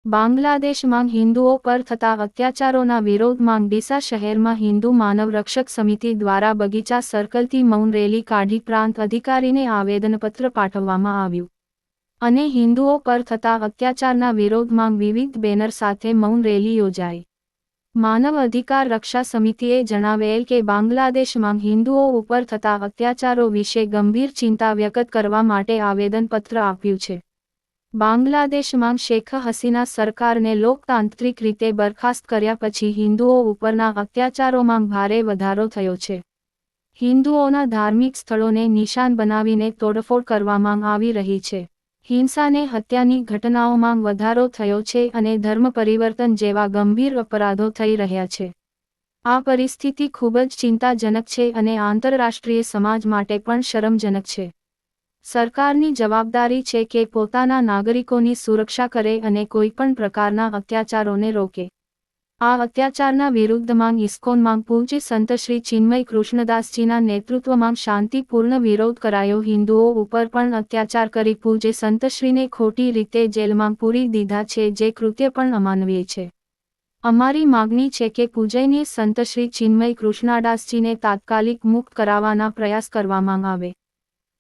બાંગ્લાદેશમાં હિન્દુઓ પર થતા અત્યાચારોના વિરોધમાં ડીસા શહેરમાં હિન્દુ માનવ રક્ષક સમિતિ દ્વારા બગીચા સર્કલથી મૌન રેલી કાઢી પ્રાંત અધિકારીને આવેદનપત્ર પાઠવવામાં આવ્યું અને હિન્દુઓ પર થતા અત્યાચારના વિરોધમાં વિવિધ બેનર સાથે મૌન રેલી યોજાઈ. માનવ અધિકાર રક્ષા સમિતિએ જણાવેલ કે બાંગ્લાદેશમાં હિન્દુઓ ઉપર થતા અત્યાચારો વિશે ગંભીર ચિંતા વ્યક્ત કરવા માટે આવેદનપત્ર આપ્યું છે. બાંગ્લાદેશમાં શેખ હસીના સરકારને લોકતાંત્રિક રીતે બરખાસ્ત કર્યા પછી હિન્દુઓ ઉપરના અત્યાચારોમાં ભારે વધારો થયો છે. હિન્દુઓના ધાર્મિક સ્થળોને નિશાન બનાવીને તોડફોડ કરવામાં આવી રહી છે. હિંસાને હત્યાની ઘટનાઓમાં વધારો થયો છે અને ધર્મ પરિવર્તન જેવા ગંભીર અપરાધો થઈ રહ્યા છે. આ પરિસ્થિતિ ખૂબ જ ચિંતાજનક છે અને આંતરરાષ્ટ્રીય સમાજ માટે પણ શરમજનક છે. સરકારની જવાબદારી છે કે પોતાના નાગરિકોની સુરક્ષા કરે અને કોઈપણ પ્રકારના અત્યાચારોને રોકે. આ અત્યાચારના વિરુદ્ધમાં ઇસ્કોનમાં પૂજ્ય સંત શ્રી ચિન્મય કૃષ્ણદાસજીના નેતૃત્વમાં શાંતિપૂર્ણ વિરોધ કરાયો. હિન્દુઓ ઉપર પણ અત્યાચાર કરી પૂજ્ય સંતશ્રીને ખોટી રીતે જેલમાં પૂરી દીધા છે, જે કૃત્ય પણ અમાનવીય છે. અમારી માગણી છે કે પૂજ્યનીય સંત શ્રી ચિન્મય કૃષ્ણદાસજીને તાત્કાલિક મુક્ત કરાવવાના પ્રયાસ કરવામાં આવે.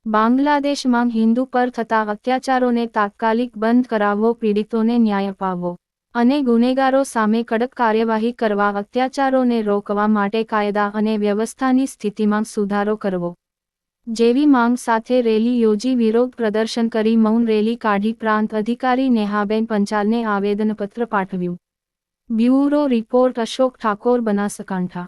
બાંગ્લાદેશમાં હિન્દુ પર થતા અત્યાચારોને તાત્કાલિક બંધ કરાવવો, પીડિતોને ન્યાય અપાવવો અને ગુનેગારો સામે કડક કાર્યવાહી કરવા, અત્યાચારોને રોકવા માટે કાયદા અને વ્યવસ્થાની સ્થિતિમાં સુધારો કરવો જેવી માંગ સાથે રેલી યોજી વિરોધ પ્રદર્શન કરી મૌન રેલી કાઢી પ્રાંત અધિકારી નેહાબેન પંચાલને આવેદનપત્ર પાઠવ્યું. Bureau report Ashok Thakor, Banaskantha.